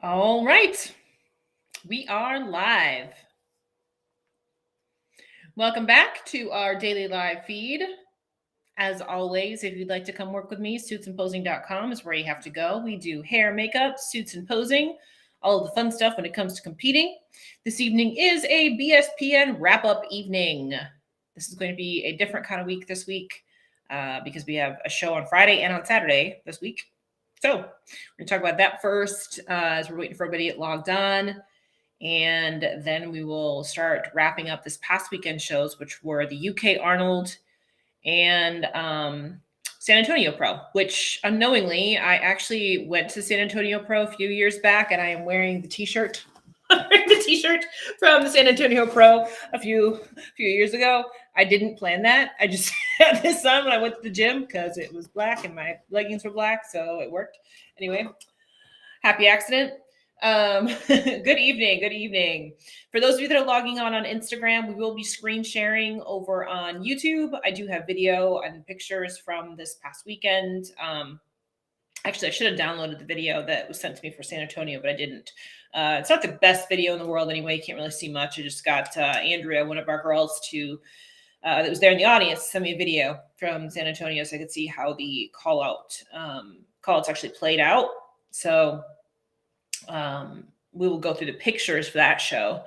All right, we are live. Welcome back to our daily live feed. As always, if you'd like to come work with me, suitsandposing.com is where you have to go. We do hair, makeup, suits and posing, all of the fun stuff when it comes to competing. This evening is a BSPN wrap-up evening. This is going to be a different kind of week this week because we have a show on Friday and on Saturday this week. So we're going to talk about that first as we're waiting for everybody to get logged on. And then we will start wrapping up this past weekend shows, which were the UK Arnold and San Antonio Pro, which unknowingly, I actually went to San Antonio Pro a few years back, and I am wearing the t-shirt. I'm wearing the t-shirt from the San Antonio Pro a few years ago. I didn't plan that. I just had this on when I went to the gym because it was black and my leggings were black, so it worked. Anyway, happy accident. Good evening. For those of you that are logging on Instagram, we will be screen sharing over on YouTube. I do have video and pictures from this past weekend. Actually, I should have downloaded the video that was sent to me for San Antonio, but I didn't. It's not the best video in the world anyway. You can't really see much. I just got Andrea, one of our girls, that was there in the audience, send me a video from San Antonio so I could see how the call-outs actually played out. So we will go through the pictures for that show,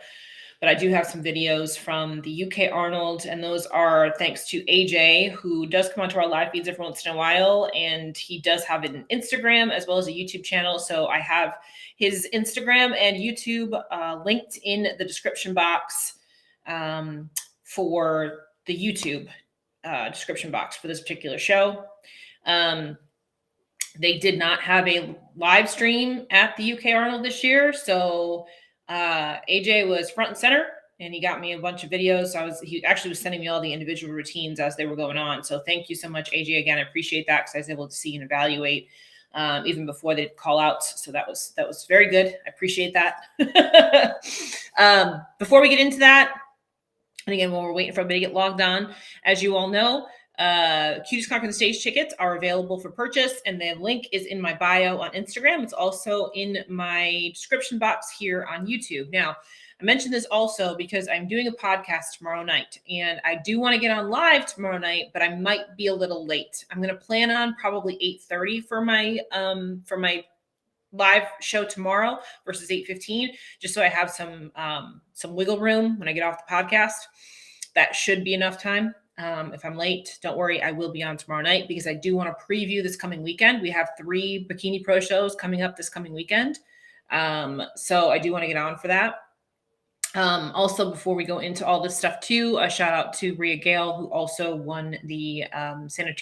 but I do have some videos from the UK Arnold, and those are thanks to AJ, who does come onto our live feeds every once in a while, and he does have an Instagram as well as a YouTube channel. So I have his Instagram and YouTube linked in the description box for the YouTube description box for this particular show. They did not have a live stream at the UK Arnold this year. So AJ was front and center, and he got me a bunch of videos. So he actually was sending me all the individual routines as they were going on. So thank you so much, AJ. Again, I appreciate that because I was able to see and evaluate even before they call outs. So that was very good. I appreciate that. Before we get into that, and again, while we're waiting for everybody to get logged on, as you all know, Cutest Conquer the Stage tickets are available for purchase, and the link is in my bio on Instagram. It's also in my description box here on YouTube. Now, I mentioned this also because I'm doing a podcast tomorrow night, and I do want to get on live tomorrow night, but I might be a little late. I'm going to plan on probably 8:30 for my live show tomorrow versus 8:15, just so I have some wiggle room when I get off the podcast. That should be enough time. If I'm late, don't worry, I will be on tomorrow night because I do want to preview this coming weekend. We have 3 Bikini Pro shows coming up this coming weekend. So I do want to get on for that. Also, before we go into all this stuff too, a shout out to Rhea Gale, who also won the San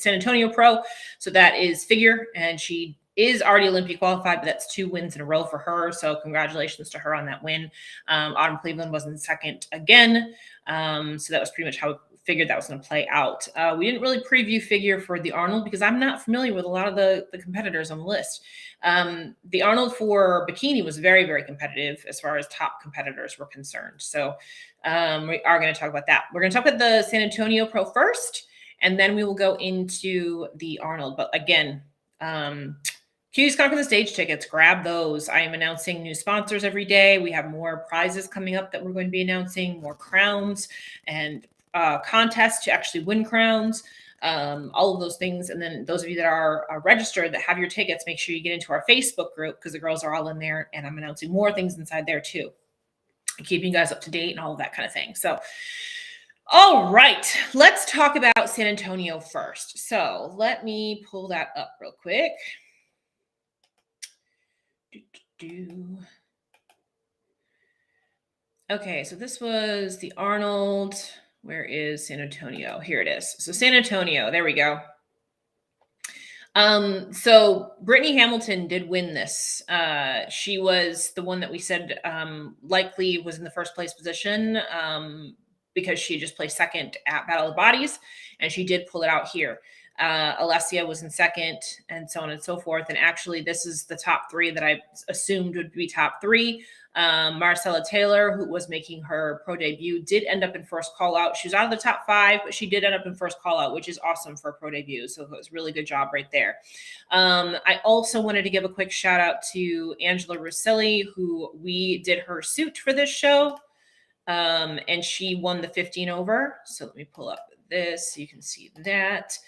Antonio Pro. So that is figure, and she is already Olympia qualified, but that's 2 wins in a row for her. So congratulations to her on that win. Autumn Cleveland was in second again. So that was pretty much how we figured that was going to play out. We didn't really preview figure for the Arnold because I'm not familiar with a lot of the competitors on the list. The Arnold for bikini was very, very competitive as far as top competitors were concerned. So we are going to talk about that. We're going to talk about the San Antonio Pro first, and then we will go into the Arnold. But again, Cutest Conquer the Stage tickets, grab those. I am announcing new sponsors every day. We have more prizes coming up that we're going to be announcing, more crowns and contests to actually win crowns, all of those things. And then those of you that are registered that have your tickets, make sure you get into our Facebook group because the girls are all in there, and I'm announcing more things inside there too, keeping you guys up to date and all of that kind of thing. So all right, let's talk about San Antonio first. So let me pull that up real quick. Okay, so this was the Arnold. Where is San Antonio? Here it is. So San Antonio, there we go. So Brittany Hamilton did win this. She was the one that we said likely was in the first place position because she just placed second at Battle of the Bodies, and she did pull it out here. Alessia was in second, and so on and so forth. And actually, this is the top three that I assumed would be top three. Marcella Taylor, who was making her pro debut, did end up in first call out. She was out of the top five, but she did end up in first call out, which is awesome for a pro debut. So it was a really good job right there. I also wanted to give a quick shout out to Angela Rosselli, who we did her suit for this show. And she won the 15 over. So let me pull up this so you can see that.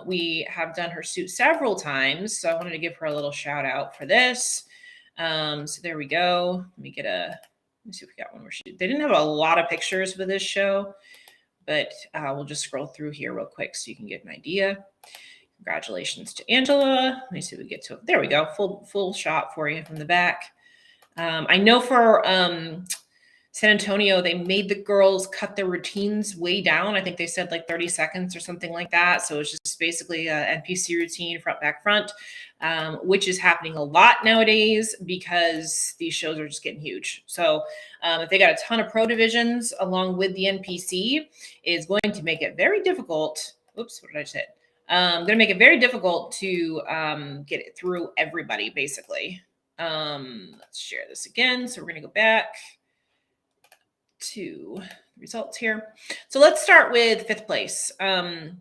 We have done her suit several times, so I wanted to give her a little shout out for this. So there we go. Let me see if we got one more. They didn't have a lot of pictures for this show, but we'll just scroll through here real quick so you can get an idea. Congratulations to Angela. Let me see if we get to it. There we go. Full shot for you from the back. I know for San Antonio, they made the girls cut their routines way down. I think they said like 30 seconds or something like that. So it's just basically a NPC routine, front, back, front, which is happening a lot nowadays because these shows are just getting huge. So if they got a ton of pro divisions along with the NPC, it's going to make it very difficult. Oops, what did I say? Going to make it very difficult to get it through everybody, basically. Let's share this again. So we're going to go back to results here. So let's start with fifth place. And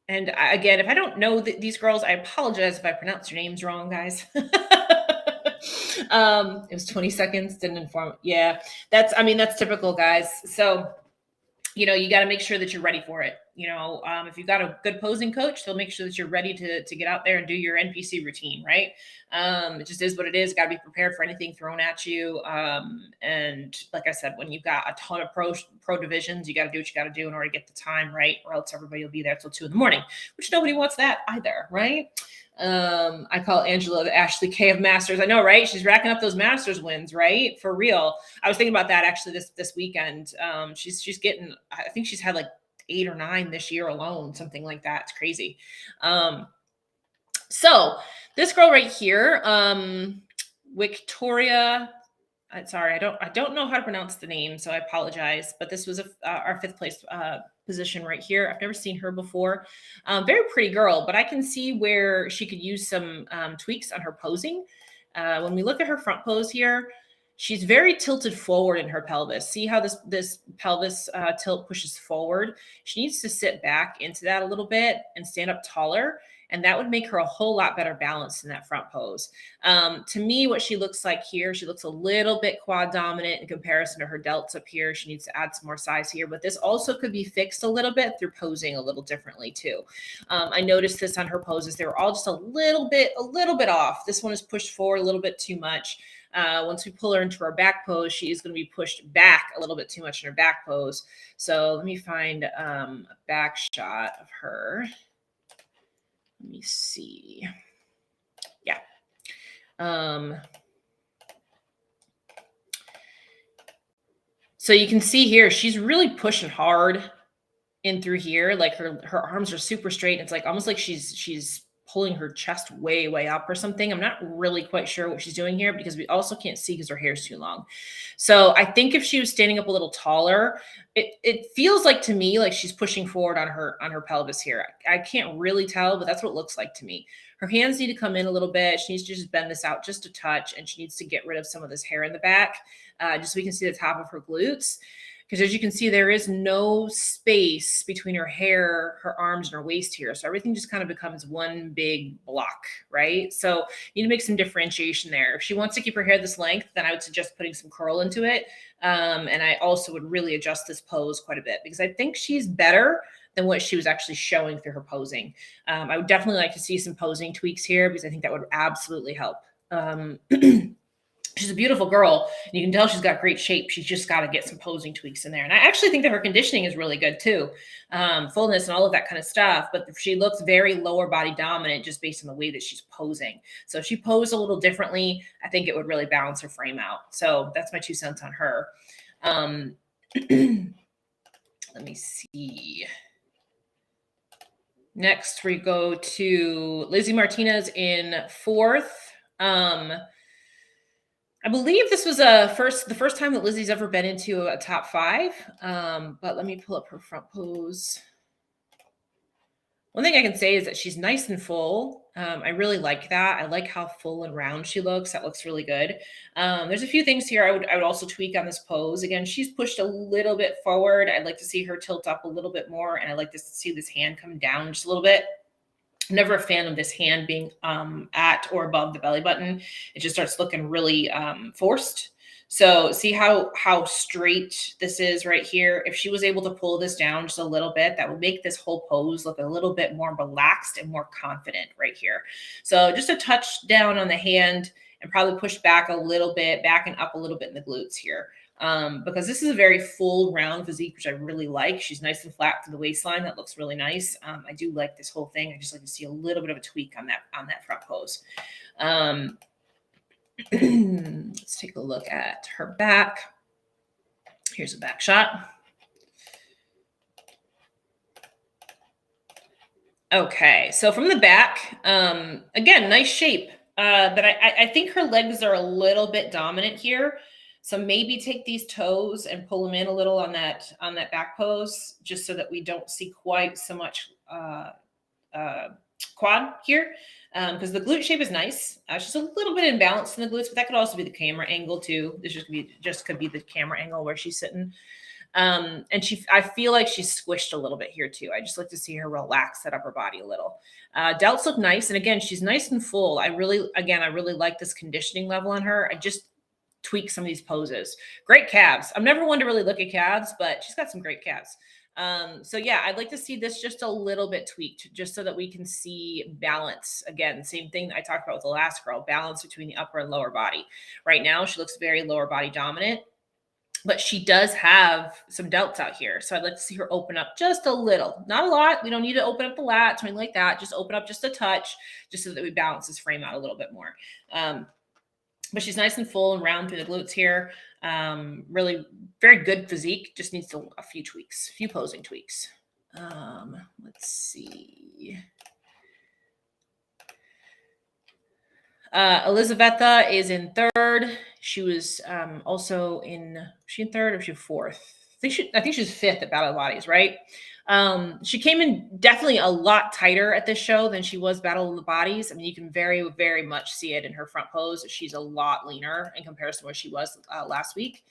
again, if I don't know these girls, I apologize if I pronounce your names wrong, guys. It was 20 seconds, didn't inform. Yeah, that's typical, guys. So, you know, you got to make sure that you're ready for it. You know, if you've got a good posing coach, they'll make sure that you're ready to get out there and do your NPC routine, right? It just is what it is. Got to be prepared for anything thrown at you. And like I said, when you've got a ton of pro divisions, you got to do what you got to do in order to get the time right, or else everybody will be there till 2 a.m, which nobody wants that either, right? I call Angela the Ashley K of Masters. I know, right? She's racking up those Masters wins, right? For real. I was thinking about that actually this weekend. She's getting, I think she's had like 8 or 9 this year alone, something like that. It's crazy. So this girl right here, Victoria, sorry, I don't know how to pronounce the name, so I apologize, but this was our fifth place position right here. I've never seen her before. Very pretty girl, but I can see where she could use some tweaks on her posing. When we look at her front pose here, she's very tilted forward in her pelvis. See how this pelvis tilt pushes forward? She needs to sit back into that a little bit and stand up taller. And that would make her a whole lot better balanced in that front pose. To me, what she looks like here, she looks a little bit quad dominant in comparison to her delts up here. She needs to add some more size here, but this also could be fixed a little bit through posing a little differently too. I noticed this on her poses. They were all just a little bit off. This one is pushed forward a little bit too much. Once we pull her into her back pose, she is going to be pushed back a little bit too much in her back pose. So let me find a back shot of her. Let me see. Yeah. So you can see here, she's really pushing hard in through here. Like her arms are super straight. It's like almost like she's pulling her chest way up or something. I'm not really quite sure what she's doing here because we also can't see because her hair is too long. So I think if she was standing up a little taller, it feels like to me like she's pushing forward on her pelvis here. I can't really tell, but that's what it looks like to me. Her hands need to come in a little bit. She needs to just bend this out just a touch, and she needs to get rid of some of this hair in the back, just so we can see the top of her glutes. Because as you can see, there is no space between her hair, her arms, and her waist here. So everything just kind of becomes one big block, right? So you need to make some differentiation there. If she wants to keep her hair this length, then I would suggest putting some curl into it. And I also would really adjust this pose quite a bit because I think she's better than what she was actually showing through her posing. I would definitely like to see some posing tweaks here because I think that would absolutely help. She's a beautiful girl. And you can tell she's got great shape. She's just got to get some posing tweaks in there. And I actually think that her conditioning is really good too. Fullness and all of that kind of stuff. But she looks very lower body dominant just based on the way that she's posing. So if she posed a little differently, I think it would really balance her frame out. So that's my 2 cents on her. Let me see. Next, we go to Lizzie Martinez in 4th. I believe this was the first time that Lizzie's ever been into a top 5. But let me pull up her front pose. One thing I can say is that she's nice and full. I really like that. I like how full and round she looks. That looks really good. There's a few things here I would also tweak on this pose. Again, she's pushed a little bit forward. I'd like to see her tilt up a little bit more, and I'd like to see this hand come down just a little bit. I'm never a fan of this hand being at or above the belly button. It just starts looking really forced. So see how straight this is right here. If she was able to pull this down just a little bit, that would make this whole pose look a little bit more relaxed and more confident right here. So just a touch down on the hand and probably push back a little bit, back and up a little bit in the glutes here. Because this is a very full round physique, which I really like. She's nice and flat to the waistline. That looks really nice. I do like this whole thing. I just like to see a little bit of a tweak on that front pose. Let's take a look at her back. Here's a back shot. Okay, so from the back, again, nice shape. But I think her legs are a little bit dominant here. So maybe take these toes and pull them in a little on that back pose, just so that we don't see quite so much quad here. Because the glute shape is nice. She's a little bit imbalanced in the glutes, but that could also be the camera angle too. This just could be the camera angle where she's sitting. And I feel like she's squished a little bit here too. I just like to see her relax that upper body a little. Delts look nice. And again, she's nice and full. I really like this conditioning level on her. I just tweak some of these poses. Great calves. I'm never one to really look at calves, but she's got some great calves. So yeah, I'd like to see this just a little bit tweaked, just so that we can see balance. Again, same thing I talked about with the last girl, balance between the upper and lower body. Right now, she looks very lower body dominant, but she does have some delts out here. So I'd like to see her open up just a little, not a lot. We don't need to open up the lats or anything like that. Just open up just a touch, just so that we balance this frame out a little bit more. But she's nice and full and round through the glutes here. Really very good physique. Just needs a few tweaks, a few posing tweaks. Let's see. Elizaveta is in third. She was also in, was she in third or was she fourth? I think she's fifth at Battle of the Bodies, right? She came in definitely a lot tighter at this show than she was Battle of the Bodies. I mean, you can very, very much see it in her front pose. She's a lot leaner in comparison to where she was last week,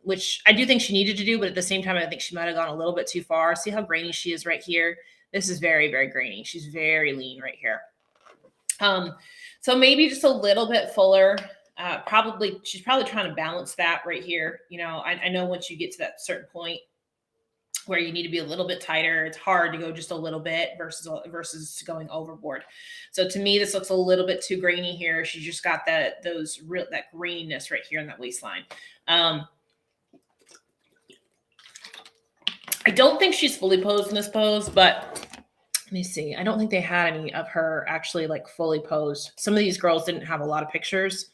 which I do think she needed to do. But at the same time, I think she might have gone a little bit too far. See how grainy she is right here? This is very, very grainy. She's very lean right here. So maybe just a little bit fuller. She's probably trying to balance that right here. You know, I know once you get to that certain point where you need to be a little bit tighter, it's hard to go just a little bit versus going overboard. So to me, this looks a little bit too grainy here. She's just got that graininess right here in that waistline. I don't think she's fully posed in this pose, but let me see. I don't think they had any of her actually like fully posed. Some of these girls didn't have a lot of pictures.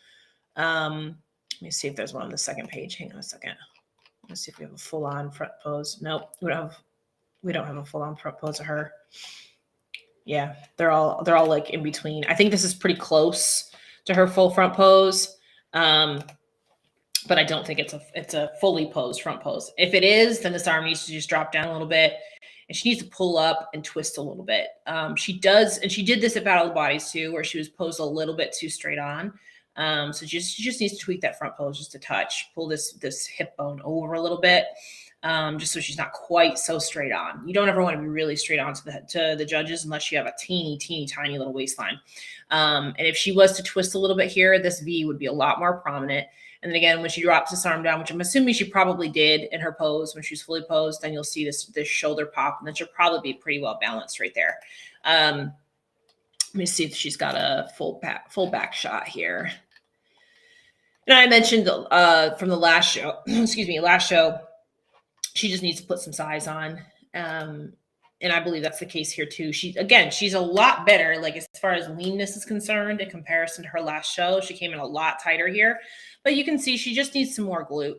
Let me see if there's one on the second page. Hang on a second. Let's see if we have a full-on front pose. Nope, we don't have a full-on front pose of her. Yeah, they're all like in between. I think this is pretty close to her full front pose. But I don't think it's a fully posed front pose. If it is, then this arm needs to just drop down a little bit, and she needs to pull up and twist a little bit. She does, and she did this at Battle of the Bodies too, where she was posed a little bit too straight on. So she just needs to tweak that front pose just a touch, pull this hip bone over a little bit, just so she's not quite so straight on. You don't ever want to be really straight on to the judges unless you have a teeny tiny little waistline. And if she was to twist a little bit here, this V would be a lot more prominent. And then again, when she drops this arm down, which I'm assuming she probably did in her pose when she's fully posed, then you'll see this shoulder pop, and then she'll probably be pretty well balanced right there. Let me see if she's got a full back shot here. And I mentioned from the last show, last show, she just needs to put some size on. And I believe that's the case here too. She's a lot better, like as far as leanness is concerned in comparison to her last show. She came in a lot tighter here, but you can see she just needs some more glute.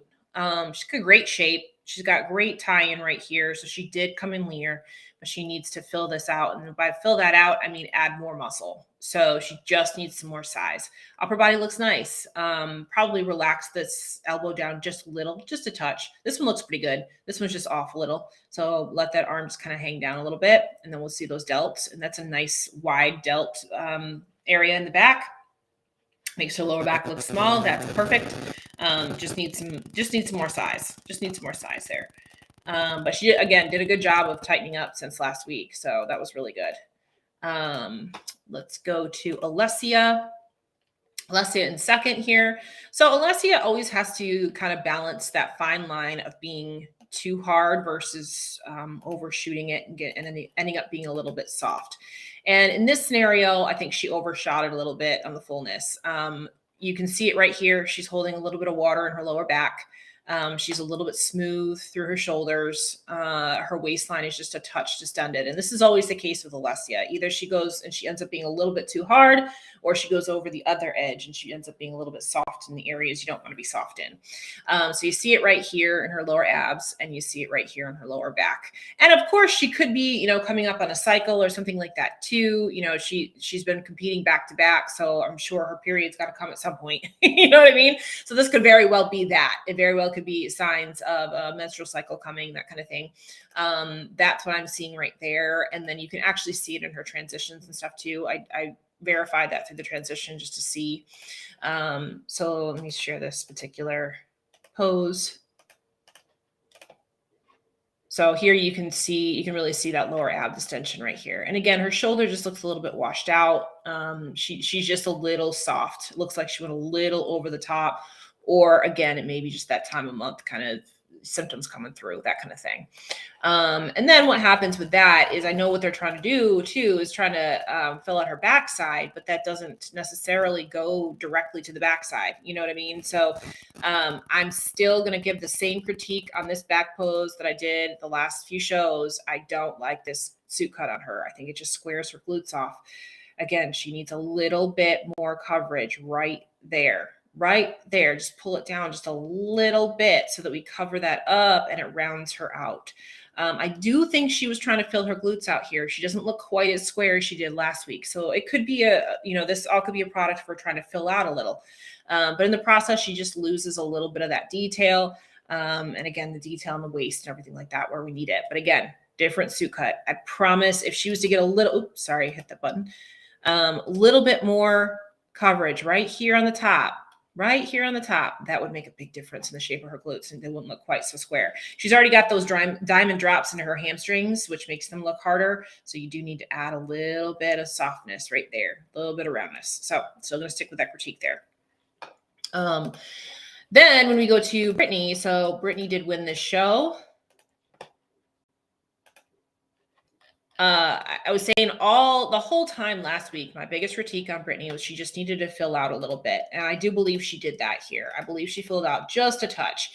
She's got great shape. She's got great tie-in right here. So she did come in leaner, but she needs to fill this out. And by fill that out, I mean add more muscle. So she just needs some more size. Upper body looks nice. Probably relax this elbow down just a little, just a touch. This one looks pretty good. This one's just off a little. So let that arm just kind of hang down a little bit, and then we'll see those delts. And that's a nice wide delt area in the back. Makes her lower back look small. That's perfect. Just needs some more size. Just needs some more size there. But she, again, did a good job of tightening up since last week. So that was really good. Let's go to Alessia. Alessia in second here. So Alessia always has to kind of balance that fine line of being too hard versus overshooting it and then ending up being a little bit soft. And in this scenario, I think she overshot it a little bit on the fullness. You can see it right here. She's holding a little bit of water in her lower back. She's a little bit smooth through her shoulders. Her waistline is just a touch distended. And this is always the case with Alessia. Either she goes and she ends up being a little bit too hard, or she goes over the other edge and she ends up being a little bit soft in the areas you don't want to be soft in. So you see it right here in her lower abs, and you see it right here in her lower back. And of course, she could be, coming up on a cycle or something like that too. She's been competing back to back, so I'm sure her period's got to come at some point. You know what I mean? So this could very well be that. It very well could be signs of a menstrual cycle coming, that kind of thing. That's what I'm seeing right there. And then you can actually see it in her transitions and stuff too. I verified that through the transition just to see. So let me share this particular pose. So here you can really see that lower ab distension right here. And again, her shoulder just looks a little bit washed out. She's just a little soft. It looks like she went a little over the top, or again, it may be just that time of month kind of symptoms coming through, that kind of thing. And then what happens with that is, I know what they're trying to do too, is trying to fill out her backside, but that doesn't necessarily go directly to the backside. You know what I mean? So I'm still going to give the same critique on this back pose that I did the last few shows. I don't like this suit cut on her. I think it just squares her glutes off. Again, she needs a little bit more coverage right there. Just pull it down just a little bit so that we cover that up and it rounds her out. I do think she was trying to fill her glutes out here. She doesn't look quite as square as she did last week. So it could be this all could be a product for trying to fill out a little. But in the process, she just loses a little bit of that detail. And again, the detail in the waist and everything like that where we need it. But again, different suit cut. I promise if she was to get a little, hit that button, little bit more coverage right here on the top, that would make a big difference in the shape of her glutes, and they wouldn't look quite so square. She's already got those diamond drops into her hamstrings, which makes them look harder. So you do need to add a little bit of softness right there, a little bit of roundness. So still going to stick with that critique there. Then when we go to Brittany, so Brittany did win this show. I was saying the whole time last week, my biggest critique on Brittany was she just needed to fill out a little bit. And I do believe she did that here. I believe she filled out just a touch.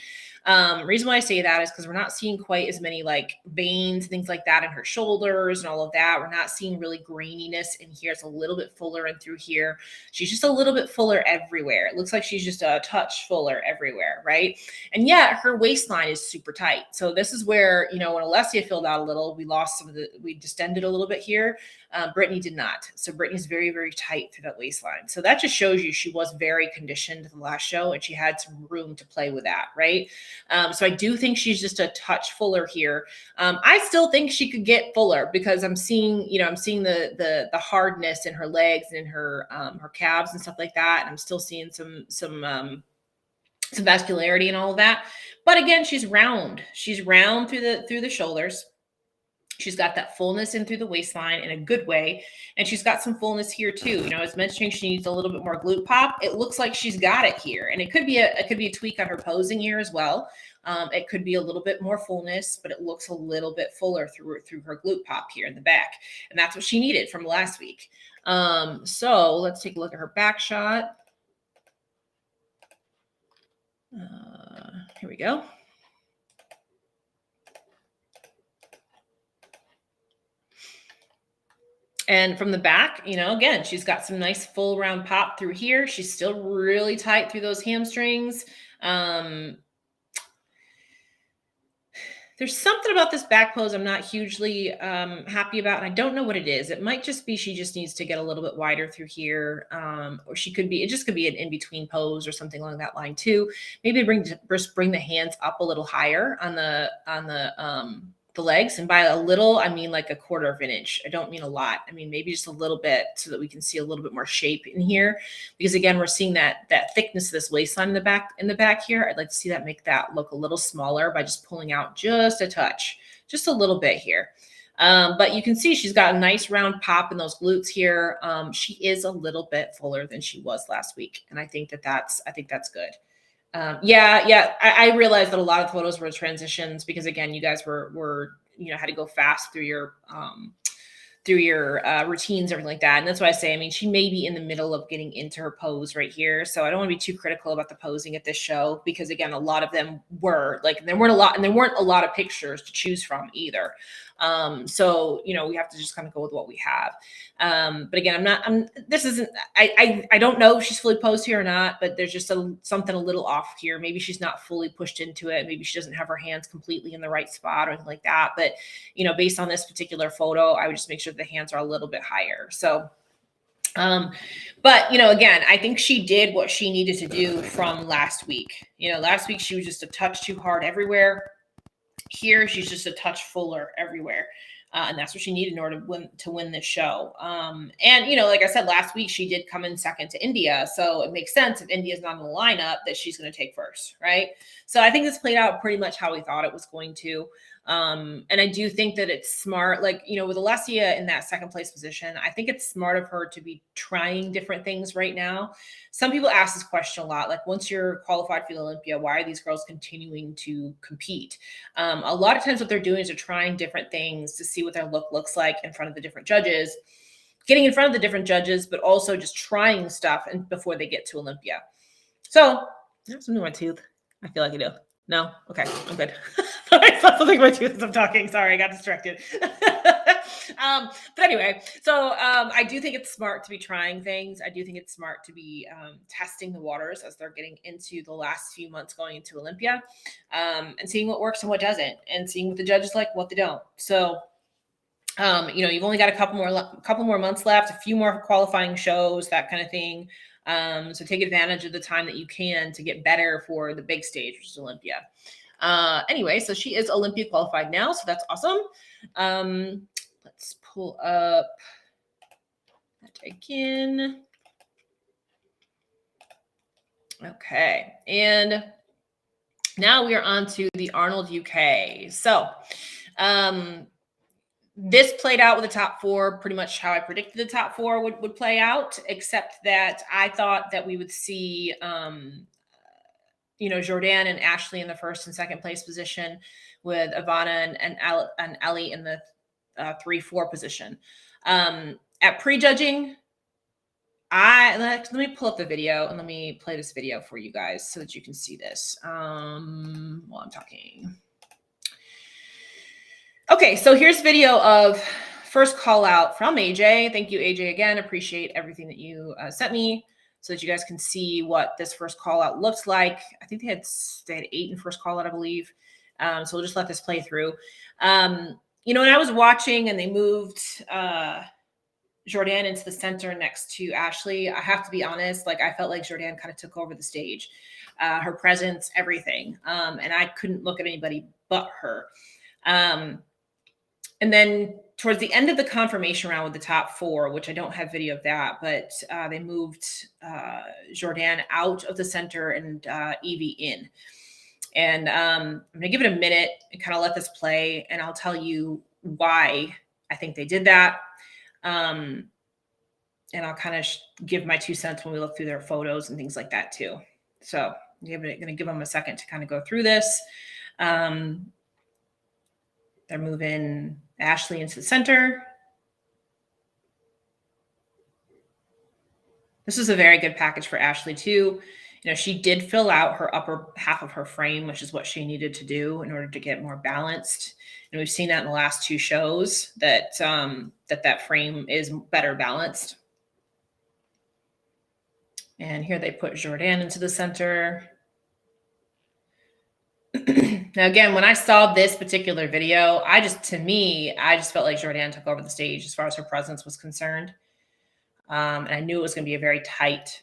Reason why I say that is because we're not seeing quite as many like veins, things like that in her shoulders and all of that. We're not seeing really graininess in here. It's a little bit fuller in through here. She's just a little bit fuller everywhere. It looks like she's just a touch fuller everywhere, right? And yet her waistline is super tight. So this is where, when Alessia filled out a little, we distended a little bit here. Brittany did not. So Brittany's very, very tight through that waistline. So that just shows you she was very conditioned the last show and she had some room to play with that, right? So I do think she's just a touch fuller here. I still think she could get fuller because I'm seeing the hardness in her legs and in her calves and stuff like that. And I'm still seeing some vascularity and all of that. But again, she's round. She's round through the shoulders. She's got that fullness in through the waistline in a good way. And she's got some fullness here too. As mentioning, she needs a little bit more glute pop. It looks like she's got it here. And it could be a tweak on her posing here as well. It could be a little bit more fullness, but it looks a little bit fuller through her glute pop here in the back. And that's what she needed from last week. So let's take a look at her back shot. Here we go. And from the back, again, she's got some nice full round pop through here. She's still really tight through those hamstrings. There's something about this back pose I'm not hugely happy about, and I don't know what it is. It might just be she just needs to get a little bit wider through here, or she could be. It just could be an in-between pose or something along that line too. Maybe bring the hands up a little higher on the legs, and by a little I mean like a quarter of an inch. I don't mean a lot. I mean maybe just a little bit so that we can see a little bit more shape in here, because again we're seeing that thickness of this waistline in the back here. I'd like to see that, make that look a little smaller by just pulling out just a touch, just a little bit here. But you can see she's got a nice round pop in those glutes here. She is a little bit fuller than she was last week, and I think that's good. Yeah. I realized that a lot of photos were transitions because again, you guys were had to go fast through your routines, everything like that. And that's why I say, I mean, she may be in the middle of getting into her pose right here. So I don't want to be too critical about the posing at this show, because again, a lot of them were like, there weren't a lot of pictures to choose from either. So, we have to just kind of go with what we have. But again, I don't know if she's fully posed here or not, but there's just something a little off here. Maybe she's not fully pushed into it. Maybe she doesn't have her hands completely in the right spot or anything like that. But, based on this particular photo, I would just make sure the hands are a little bit higher. So, but again, I think she did what she needed to do from last week. Last week she was just a touch too hard everywhere. Here, she's just a touch fuller everywhere. And that's what she needed in order to win this show. And, like I said, last week, she did come in second to India. So it makes sense if India's not in the lineup that she's going to take first, right? So I think this played out pretty much how we thought it was going to. And I do think that it's smart, like, with Alessia in that second place position, I think it's smart of her to be trying different things right now. Some people ask this question a lot, like, once you're qualified for the Olympia, why are these girls continuing to compete? A lot of times what they're doing is they're trying different things to see what their look looks like in front of the different judges, getting in front of the different judges, but also just trying stuff before they get to Olympia. So I have something in my tooth. I feel like I do. No? Okay, I'm good. I saw something in my tooth as I'm talking. Sorry, I got distracted. But anyway, so I do think it's smart to be trying things. I do think it's smart to be testing the waters as they're getting into the last few months going into Olympia, and seeing what works and what doesn't, and seeing what the judges like, what they don't. So, you've only got a couple more months left, a few more qualifying shows, that kind of thing. So take advantage of the time that you can to get better for the big stage, which is Olympia. Anyway, so she is Olympia qualified now, so that's awesome. Let's pull up that again. Okay, and now we are on to the Arnold UK. So, this played out with the top four pretty much how I predicted the top four would play out, except that I thought that we would see, Jordan and Ashley in the first and second place position, with Ivana and Ellie in the 3-4 position. At prejudging, let me pull up the video and let me play this video for you guys so that you can see this while I'm talking. Okay, so here's video of first call out from AJ. Thank you, AJ, again. Appreciate everything that you sent me so that you guys can see what this first call out looks like. I think they had 8 in first call out, I believe. So we'll just let this play through. When I was watching and they moved Jordan into the center next to Ashley, I have to be honest, like I felt like Jordan kind of took over the stage, her presence, everything. And I couldn't look at anybody but her. And then towards the end of the confirmation round with the top four, which I don't have video of that, but they moved Jordan out of the center and Evie in. And I'm going to give it a minute and kind of let this play, and I'll tell you why I think they did that. And I'll kind of give my 2 cents when we look through their photos and things like that too. So I'm going to give them a second to kind of go through this. They're moving Ashley into the center. This is a very good package for Ashley too. She did fill out her upper half of her frame, which is what she needed to do in order to get more balanced. And we've seen that in the last 2 shows that that frame is better balanced. And here they put Jordan into the center. Now, again, when I saw this particular video, I just felt like Jordan took over the stage as far as her presence was concerned. And I knew it was going to be a very tight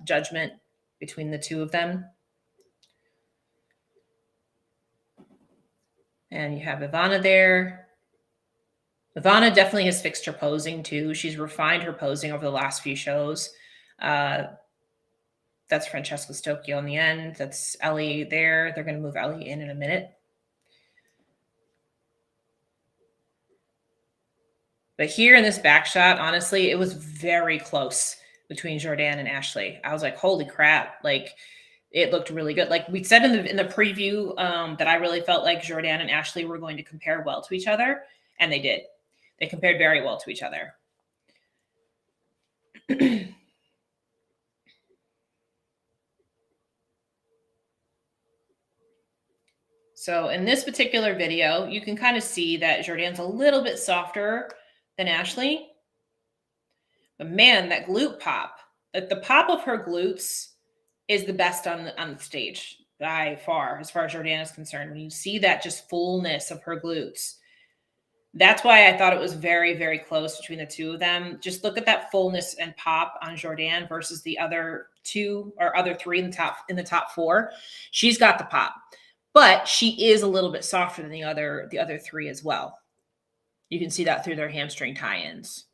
judgment between the two of them. And you have Ivana there. Ivana definitely has fixed her posing too. She's refined her posing over the last few shows. That's Francesca Stocchio in the end. That's Ellie there. They're going to move Ellie in a minute. But here in this back shot, honestly, it was very close between Jordan and Ashley. I was like, holy crap. Like, it looked really good. Like we said in the preview, that I really felt like Jordan and Ashley were going to compare well to each other. And they did. They compared very well to each other. So in this particular video, you can kind of see that Jordan's a little bit softer than Ashley. But man, that glute pop, like the pop of her glutes is the best on the stage by far, as far as Jordan is concerned. When you see that just fullness of her glutes, that's why I thought it was very, very close between the two of them. Just look at that fullness and pop on Jordan versus the other two or other three in the top four. She's got the pop, but she is a little bit softer than the other three as well. You can see that through their hamstring tie-ins.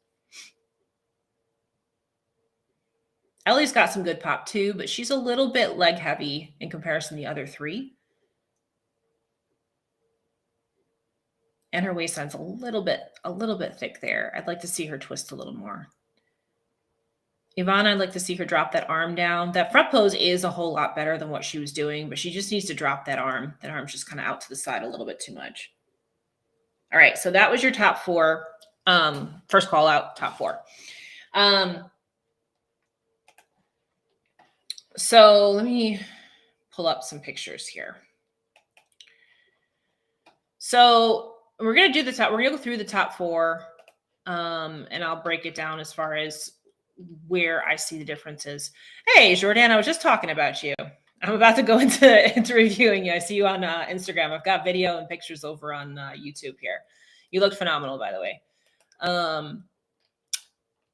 Ellie's got some good pop too, but she's a little bit leg heavy in comparison to the other three. And her waistline's a little bit thick there. I'd like to see her twist a little more. Ivana, I'd like to see her drop that arm down. That front pose is a whole lot better than what she was doing, but she just needs to drop that arm. That arm's just kind of out to the side a little bit too much. All right, so that was your top four. First call out, top four. So let me pull up some pictures here. So we're going to do the top. We're going to go through the top four, and I'll break it down as far as where I see the differences. Hey, Jordan, I was just talking about you. I'm about to go into reviewing you. I see you on Instagram. I've got video and pictures over on YouTube here. You look phenomenal, by the way.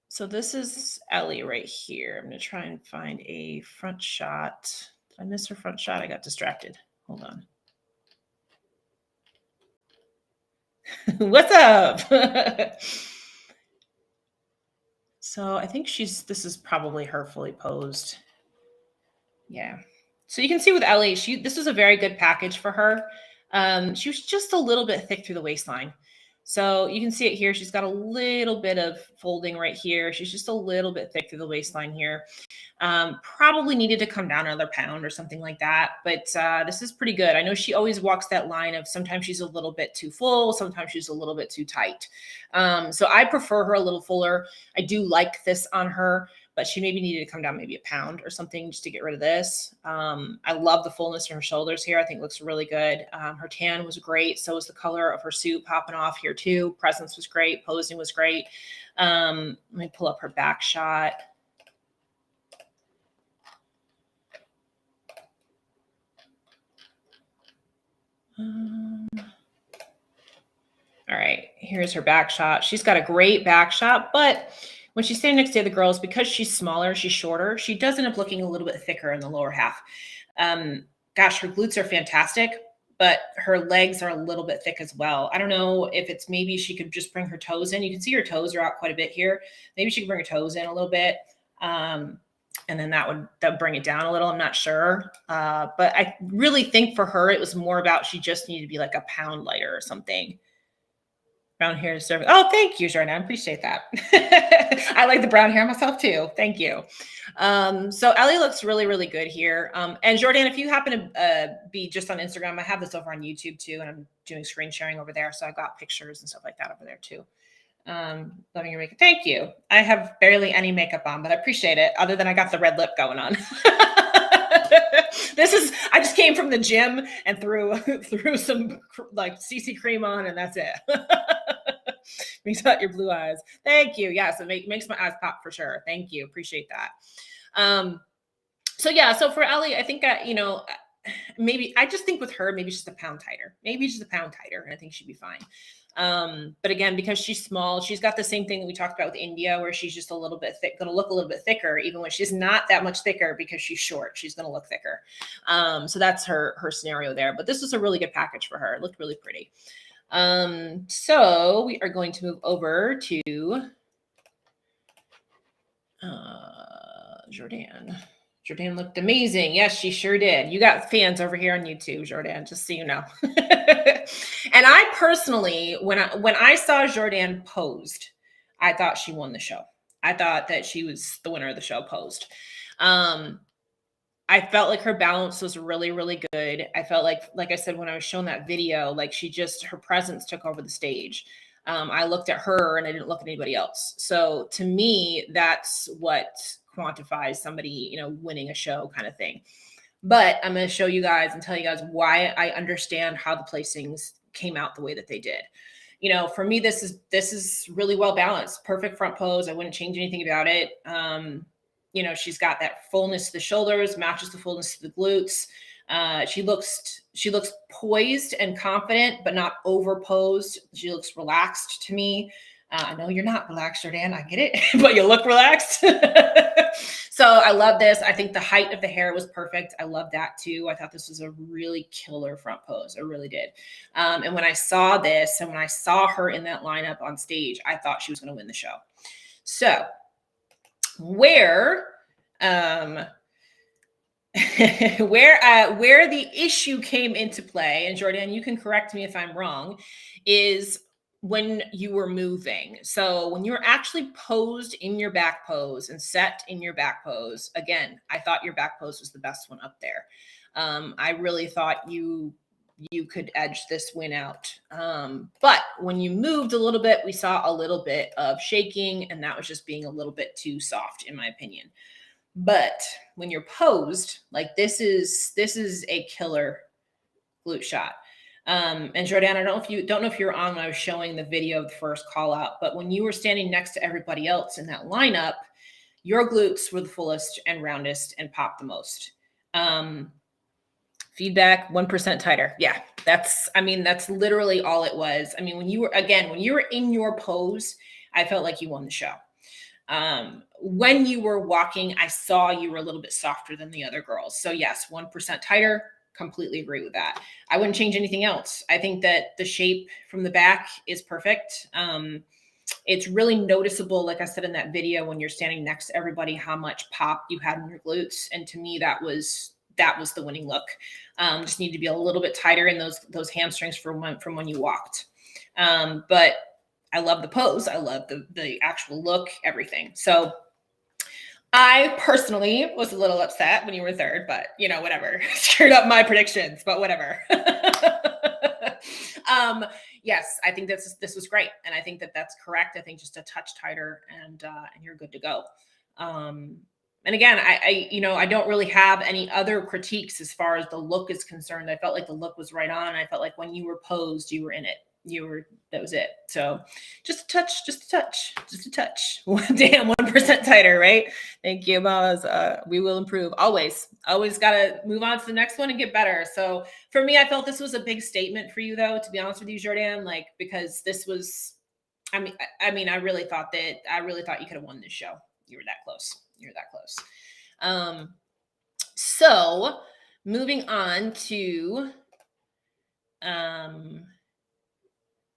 So this is Ellie right here. I'm going to try and find a front shot. Did I miss her front shot? I got distracted. Hold on. What's up? So I think this is probably her fully posed. Yeah. So you can see with Ellie, this was a very good package for her. She was just a little bit thick through the waistline. So you can see it here. She's got a little bit of folding right here. She's just a little bit thick through the waistline here. Probably needed to come down another pound or something like that. But this is pretty good. I know she always walks that line of sometimes she's a little bit too full. Sometimes she's a little bit too tight. So I prefer her a little fuller. I do like this on her, but she maybe needed to come down maybe a pound or something just to get rid of this. I love the fullness in her shoulders here. I think it looks really good. Her tan was great. So was the color of her suit popping off here too. Presence was great. Posing was great. Let me pull up her back shot. All right, here's her back shot. She's got a great back shot, but when she's standing next to the other girls, because she's smaller, she's shorter, she does end up looking a little bit thicker in the lower half. Gosh, her glutes are fantastic, but her legs are a little bit thick as well. I don't know if it's maybe she could just bring her toes in. You can see her toes are out quite a bit here. Maybe she could bring her toes in a little bit. And then that would bring it down a little. I'm not sure. But I really think for her, it was more about she just needed to be like a pound lighter or something. Brown hair is serving. Oh, thank you, Jordan. I appreciate that. I like the brown hair myself too. Thank you. So Ellie looks really, really good here. And Jordan, if you happen to be just on Instagram, I have this over on YouTube too, and I'm doing screen sharing over there. So I've got pictures and stuff like that over there too. Loving your makeup. Thank you. I have barely any makeup on, but I appreciate it. Other than I got the red lip going on. I just came from the gym and threw some like CC cream on, and that's it. Brings out your blue eyes. Thank you. Yes, it makes my eyes pop for sure. Thank you. Appreciate that. So for Ellie, I think maybe I just think with her, maybe just a pound tighter. Maybe just a pound tighter, and I think she'd be fine. But again, because she's small, she's got the same thing that we talked about with India, where she's just a little bit thick, going to look a little bit thicker, even when she's not that much thicker because she's short. She's going to look thicker. So that's her scenario there. But this was a really good package for her. It looked really pretty. So we are going to move over to Jordan. Jordan looked amazing. Yes, she sure did. You got fans over here on YouTube, Jordan, just so you know. And I personally, when I saw Jordan posed, I thought she won the show. I thought that she was the winner of the show posed. I felt like her balance was really, really good. I felt like I said, when I was showing that video, like her presence took over the stage. I looked at her and I didn't look at anybody else. So to me, that's what quantifies somebody, winning a show kind of thing. But I'm going to show you guys and tell you guys why I understand how the placings came out the way that they did. For me, this is really well balanced, perfect front pose. I wouldn't change anything about it. She's got that fullness to the shoulders, matches the fullness to the glutes. She looks poised and confident, but not overposed. She looks relaxed to me. I know you're not relaxed, Jordan. I get it, but you look relaxed. So I love this. I think the height of the hair was perfect. I love that too. I thought this was a really killer front pose. I really did. And when I saw this and when I saw her in that lineup on stage, I thought she was going to win the show. So where the issue came into play, and Jordan, you can correct me if I'm wrong, is when you were moving. So when you were actually posed in your back pose and set in your back pose, again, I thought your back pose was the best one up there. I really thought you could edge this win out. But when you moved a little bit, we saw a little bit of shaking, and that was just being a little bit too soft, in my opinion. But when you're posed, like this is a killer glute shot. And Jordan, I don't know if you were on when I was showing the video of the first call out, but when you were standing next to everybody else in that lineup, your glutes were the fullest and roundest and popped the most. Feedback 1% tighter. Yeah, that's literally all it was. I mean, when you were in your pose, I felt like you won the show. When you were walking, I saw you were a little bit softer than the other girls. So yes, 1% tighter. Completely agree with that. I wouldn't change anything else. I think that the shape from the back is perfect. It's really noticeable, like I said in that video, when you're standing next to everybody, how much pop you had in your glutes. And to me, that was the winning look. Just need to be a little bit tighter in those hamstrings from when you walked. But I love the pose. I love the actual look, everything. So I personally was a little upset when you were third, but whatever. Screwed up my predictions, but whatever. Yes, I think this was great, and I think that's correct. I think just a touch tighter, and you're good to go. And again, I don't really have any other critiques as far as the look is concerned. I felt like the look was right on. I felt like when you were posed, you were in it. That was it. So just a touch. Damn, 1% tighter, right? Thank you, Mamas. We will improve. Always got to move on to the next one and get better. So for me, I felt this was a big statement for you, though, to be honest with you, Jordan, because this was, I really thought you could have won this show. You were that close. So moving on to,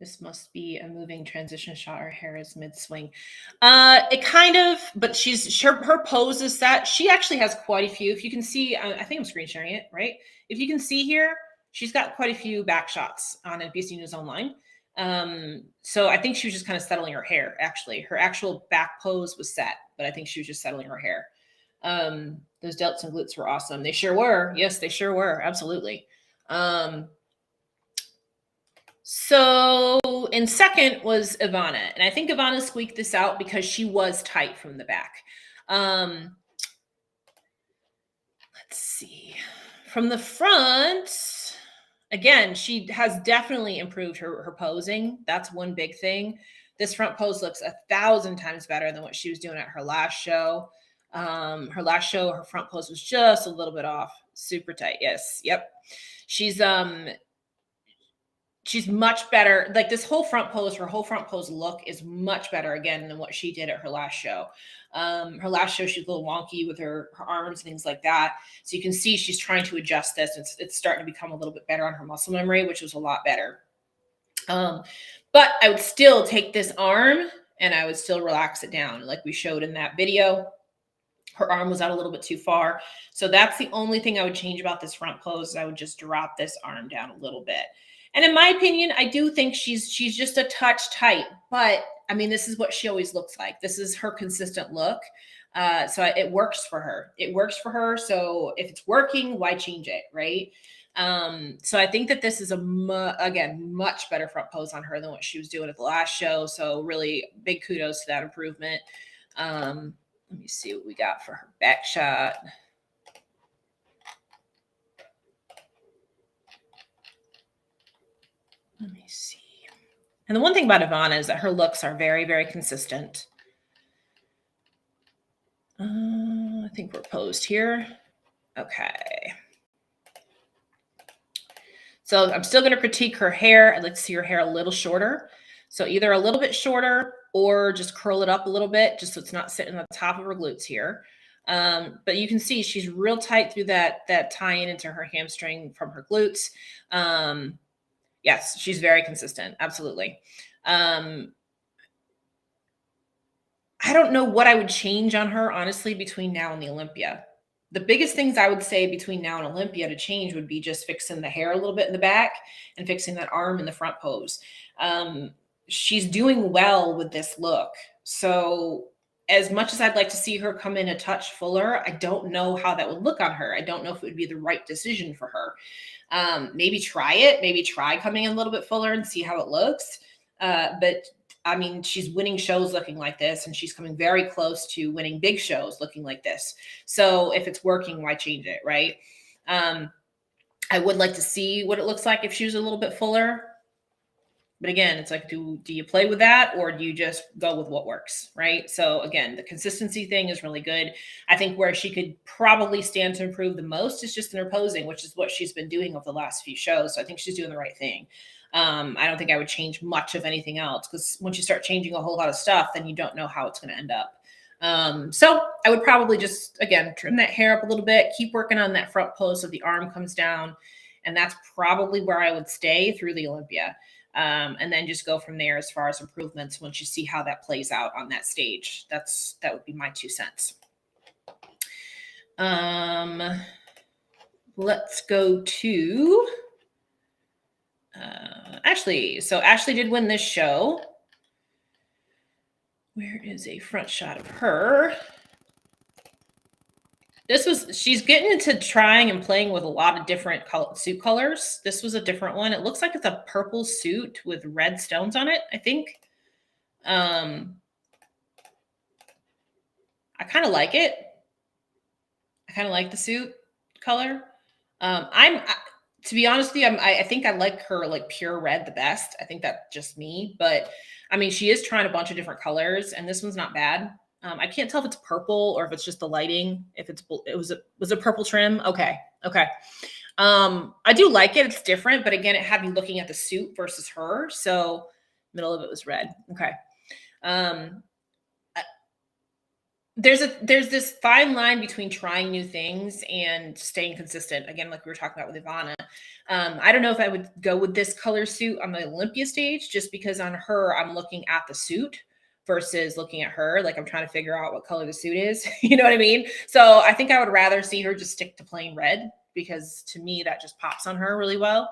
this must be a moving transition shot. Her hair is mid-swing. It kind of, but her pose is set. She actually has quite a few. If you can see, I think I'm screen sharing it, right? If you can see here, she's got quite a few back shots on NBC News Online. So I think she was just kind of settling her hair, actually. Her actual back pose was set, but I think she was just settling her hair. Those delts and glutes were awesome. They sure were. Yes, they sure were. Absolutely. So in second was Ivana. And I think Ivana squeaked this out because she was tight from the back. Let's see. From the front, again, she has definitely improved her posing. That's one big thing. This front pose looks 1,000 times better than what she was doing at her last show. Her front pose was just a little bit off. Super tight. Yes. Yep. She's she's much better. Like this whole front pose, her whole front pose look is much better again than what she did at her last show. Her last show, she's a little wonky with her arms and things like that. So you can see she's trying to adjust this. It's starting to become a little bit better on her muscle memory, which was a lot better. But I would still take this arm and I would still relax it down like we showed in that video. Her arm was out a little bit too far. So that's the only thing I would change about this front pose. I would just drop this arm down a little bit. And in my opinion, I do think she's just a touch tight, but I mean, this is what she always looks like. This is her consistent look. So it works for her. It works for her. So if it's working, why change it, right? So I think that this is again, much better front pose on her than what she was doing at the last show. So really big kudos to that improvement. Let me see what we got for her back shot. Let me see. And the one thing about Ivana is that her looks are very, very consistent. I think we're posed here. Okay. So I'm still going to critique her hair. I'd like to see her hair a little shorter. So either a little bit shorter or just curl it up a little bit, just so it's not sitting on the top of her glutes here. But you can see she's real tight through that tie-in into her hamstring from her glutes. Yes, she's very consistent. Absolutely. I don't know what I would change on her, honestly, between now and the Olympia. The biggest things I would say between now and Olympia to change would be just fixing the hair a little bit in the back and fixing that arm in the front pose. She's doing well with this look. So as much as I'd like to see her come in a touch fuller, I don't know how that would look on her. I don't know if it would be the right decision for her. Maybe try it. Maybe try coming in a little bit fuller and see how it looks. But I mean, she's winning shows looking like this, and she's coming very close to winning big shows looking like this. So if it's working, why change it, right? I would like to see what it looks like if she was a little bit fuller. But again, it's like, do you play with that, or do you just go with what works, right? So again, the consistency thing is really good. I think where she could probably stand to improve the most is just in her posing, which is what she's been doing over the last few shows. So I think she's doing the right thing. I don't think I would change much of anything else, because once you start changing a whole lot of stuff, then you don't know how it's going to end up. So I would probably just, again, trim that hair up a little bit, keep working on that front pose so the arm comes down. And that's probably where I would stay through the Olympia. And then just go from there as far as improvements once you see how that plays out on that stage. That would be my 2 cents. Let's go to Ashley. So Ashley did win this show. Where is a front shot of her? She's getting into trying and playing with a lot of different suit colors. This was a different one. It looks like it's a purple suit with red stones on it, I think. I kind of like it. I kind of like the suit color. To be honest with you, I think I like her like pure red the best. I think that's just me, but I mean, she is trying a bunch of different colors, and this one's not bad. I can't tell if it's purple or if it's just the lighting. If was a purple trim. Okay. I do like it. It's different, but again, it had me looking at the suit versus her. So middle of it was red. Okay. There's this fine line between trying new things and staying consistent. Again, like we were talking about with Ivana. I don't know if I would go with this color suit on the Olympia stage, just because on her, I'm looking at the suit versus looking at her. Like I'm trying to figure out what color the suit is. You know what I mean? So I think I would rather see her just stick to plain red, because to me, that just pops on her really well.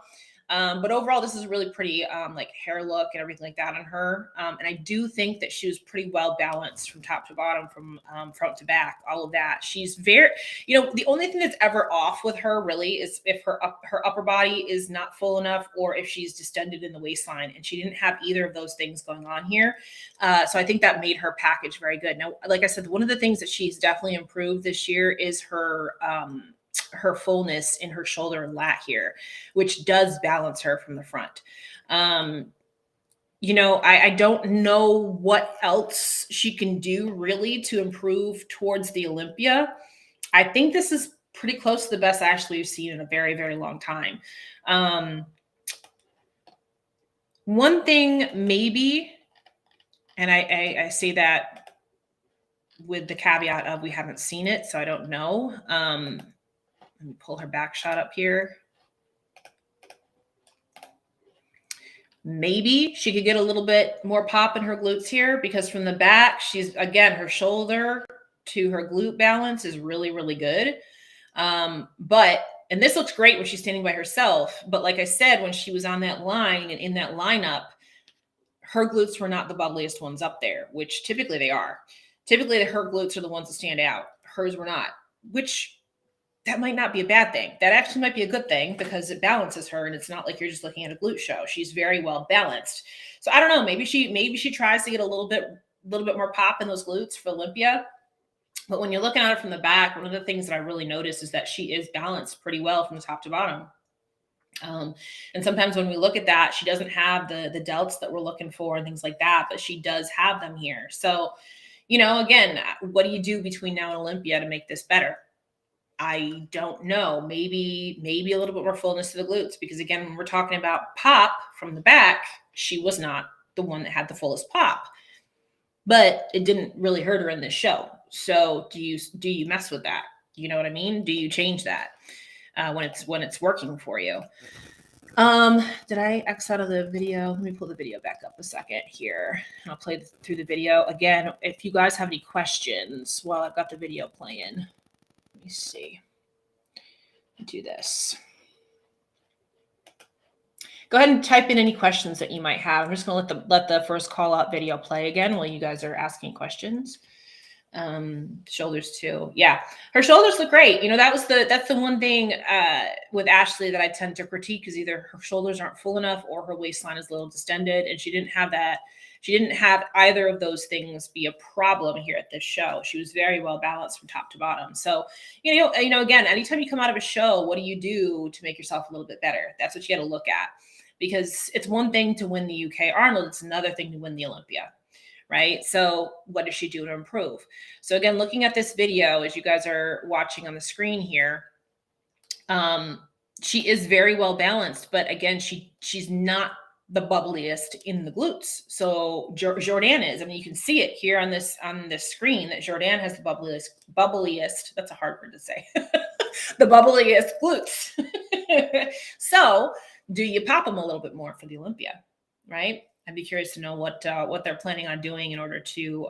But overall, this is a really pretty like hair look and everything like that on her. And I do think that she was pretty well balanced from top to bottom, from front to back, all of that. She's very, the only thing that's ever off with her really is if her upper body is not full enough, or if she's distended in the waistline, and she didn't have either of those things going on here. So I think that made her package very good. Now, like I said, one of the things that she's definitely improved this year is her fullness in her shoulder and lat here, which does balance her from the front. I don't know what else she can do really to improve towards the Olympia. I think this is pretty close to the best Ashley we've seen in a very, very long time. One thing maybe, and I say that with the caveat of we haven't seen it, so I don't know. Let me pull her back shot up here. Maybe she could get a little bit more pop in her glutes here, because from the back, she's, again, her shoulder to her glute balance is really, really good. And this looks great when she's standing by herself. But like I said, when she was on that line and in that lineup, her glutes were not the bubbliest ones up there, which typically they are. Typically, her glutes are the ones that stand out. Hers were not, which that might not be a bad thing. That actually might be a good thing, because it balances her, and it's not like you're just looking at a glute show. She's very well balanced. So I don't know. Maybe she tries to get a little bit more pop in those glutes for Olympia. But when you're looking at her from the back, one of the things that I really noticed is that she is balanced pretty well from the top to bottom. And sometimes when we look at that, she doesn't have the delts that we're looking for and things like that, but she does have them here. So, again, what do you do between now and Olympia to make this better? I don't know. Maybe a little bit more fullness to the glutes, because again, when we're talking about pop from the back, she was not the one that had the fullest pop, but it didn't really hurt her in this show. So do you mess with that? You know what I mean? Do you change that when it's working for you? Did I X out of the video? Let me pull the video back up a second here. I'll play through the video again. If you guys have any questions while I've got the video playing, let me see. Do this. Go ahead and type in any questions that you might have. I'm just going to let the first call out video play again while you guys are asking questions. Shoulders too. Yeah, her shoulders look great. That's the one thing with Ashley that I tend to critique, is either her shoulders aren't full enough or her waistline is a little distended, and she didn't have that. She didn't have either of those things be a problem here at this show. She was very well balanced from top to bottom. So, again, anytime you come out of a show, what do you do to make yourself a little bit better? That's what you got to look at, because it's one thing to win the UK Arnold. It's another thing to win the Olympia. Right? So what does she do to improve? So again, looking at this video, as you guys are watching on the screen here, she is very well balanced, but again, she's not the bubbliest in the glutes. So Jordan is. I mean, you can see it here on this screen that Jordan has the bubbliest. That's a hard word to say. The bubbliest glutes. So do you pop them a little bit more for the Olympia? Right? I'd be curious to know what they're planning on doing in order to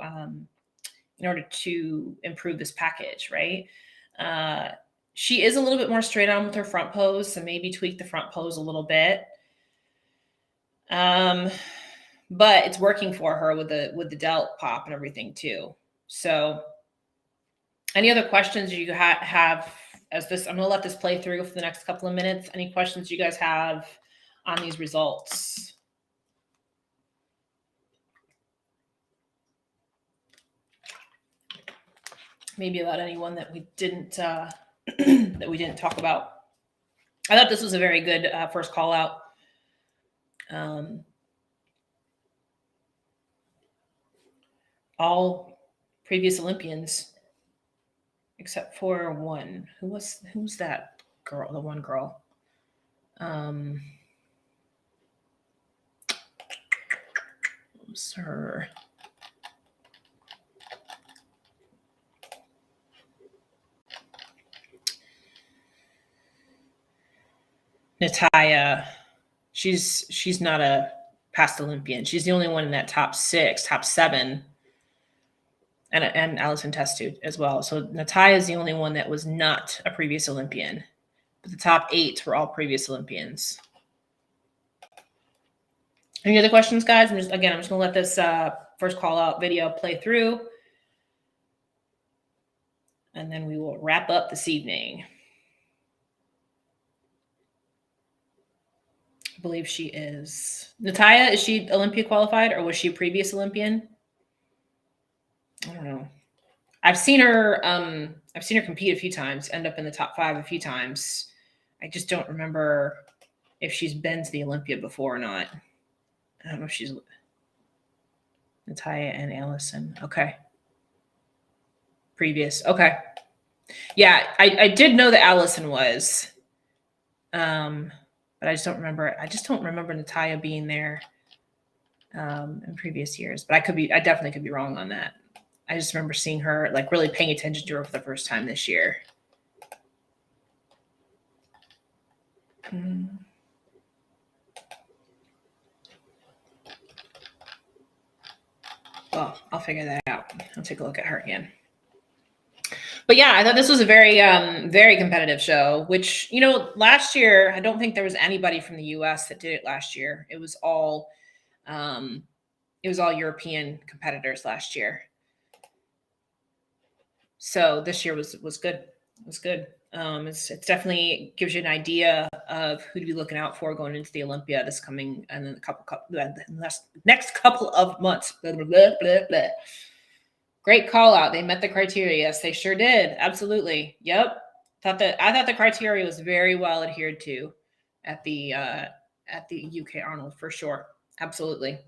improve this package, right? She is a little bit more straight on with her front pose, so maybe tweak the front pose a little bit. But it's working for her with the delt pop and everything too. So, any other questions you have as this? I'm going to let this play through for the next couple of minutes. Any questions you guys have on these results? Maybe about anyone that we didn't talk about. I thought this was a very good first call out. All previous Olympians except for one. Who's that girl? The one girl. Who's her? Natalia, she's not a past Olympian. She's the only one in that top 6, top 7, and Allison Testude as well. So Natalia is the only one that was not a previous Olympian. But the top 8 were all previous Olympians. Any other questions, guys? I'm just going to let this first call out video play through, and then we will wrap up this evening. I believe she is. Natalia, is she Olympia qualified, or was she a previous Olympian? I don't know. I've seen her compete a few times, end up in the top 5 a few times. I just don't remember if she's been to the Olympia before or not. I don't know if she's Natalia and Allison. Okay. Previous. Okay. Yeah, I did know that Allison was. But I just don't remember. I just don't remember Natalia being there in previous years. But I definitely could be wrong on that. I just remember seeing her, like, really paying attention to her for the first time this year. Well, I'll figure that out. I'll take a look at her again. But yeah, I thought this was a very, very competitive show, which, last year, I don't think there was anybody from the US that did it last year. It was all European competitors last year. So this year was good. It was good. It's definitely gives you an idea of who to be looking out for going into the Olympia this coming and then next couple of months. Blah, blah, blah, blah, blah. Great call out. They met the criteria. Yes, they sure did. Absolutely. Yep. I thought the criteria was very well adhered to at the UK Arnold for sure. Absolutely.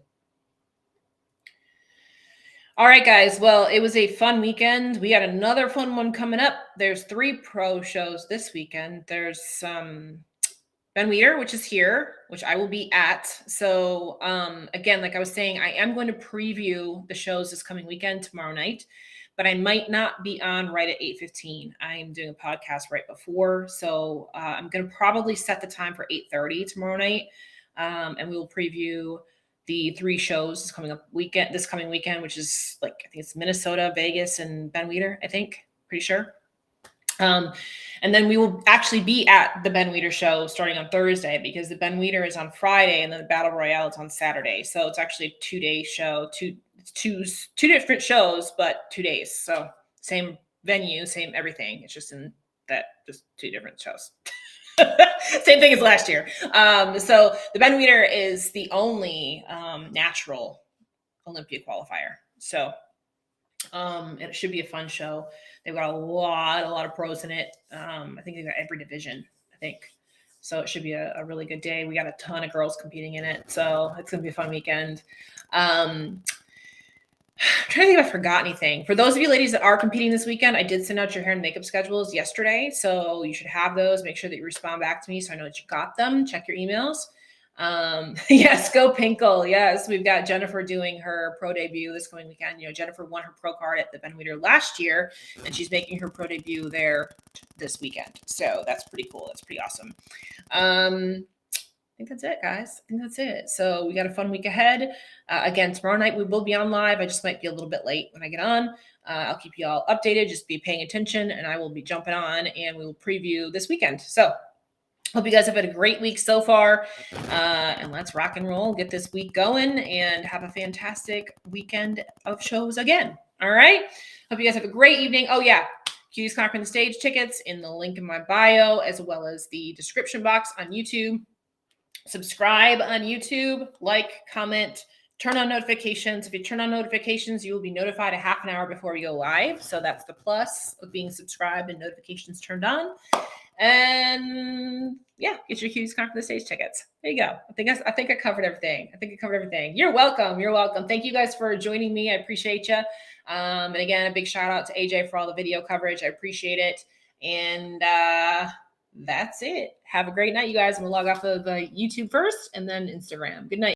All right, guys. Well, it was a fun weekend. We got another fun one coming up. There's 3 pro shows this weekend. There's Ben Weeder, which is here, which I will be at. So again, like I was saying, I am going to preview the shows this coming weekend tomorrow night, but I might not be on right at 8:15. I am doing a podcast right before. So I'm going to probably set the time for 8:30 tomorrow night. And we will preview the 3 shows this coming weekend, which is I think it's Minnesota, Vegas, and Ben Weeder, I think, pretty sure. And then we will actually be at the Ben Weeder show starting on Thursday because the Ben Weeder is on Friday and then the Battle Royale is on Saturday. So it's actually a 2-day show, two different shows, but 2 days. So same venue, same everything. It's just just 2 different shows. Same thing as last year. So the Ben Weeder is the only natural Olympia qualifier. So it should be a fun show. They've got a lot of pros in it. I think they've got every division, I think. So it should be a really good day. We got a ton of girls competing in it. So it's going to be a fun weekend. I'm trying to think if I forgot anything. For those of you ladies that are competing this weekend, I did send out your hair and makeup schedules yesterday. So you should have those. Make sure that you respond back to me so I know that you got them. Check your emails. Yes, go Pinkle. Yes, we've got Jennifer doing her pro debut this coming weekend. Jennifer won her pro card at the Ben Weeder last year, and she's making her pro debut there this weekend. So that's pretty cool. That's pretty awesome. I think that's it, guys. I think that's it. So we got a fun week ahead. Again, tomorrow night we will be on live. I just might be a little bit late when I get on. I'll keep you all updated. Just be paying attention, and I will be jumping on, and we will preview this weekend. So hope you guys have had a great week so far, and let's rock and roll, get this week going, and have a fantastic weekend of shows again. All right? Hope you guys have a great evening. Oh, yeah. Cuties Conquering the Stage tickets in the link in my bio, as well as the description box on YouTube. Subscribe on YouTube, like, comment, turn on notifications. If you turn on notifications, you will be notified a half an hour before we go live. So that's the plus of being subscribed and notifications turned on. And yeah, get your Cuties Conquering the Stage tickets. There you go. I think I covered everything. You're welcome. Thank you guys for joining me. I appreciate you. And again, a big shout out to AJ for all the video coverage. I appreciate it. And that's it. Have a great night, you guys. I'm gonna log off of YouTube first and then Instagram. Good night.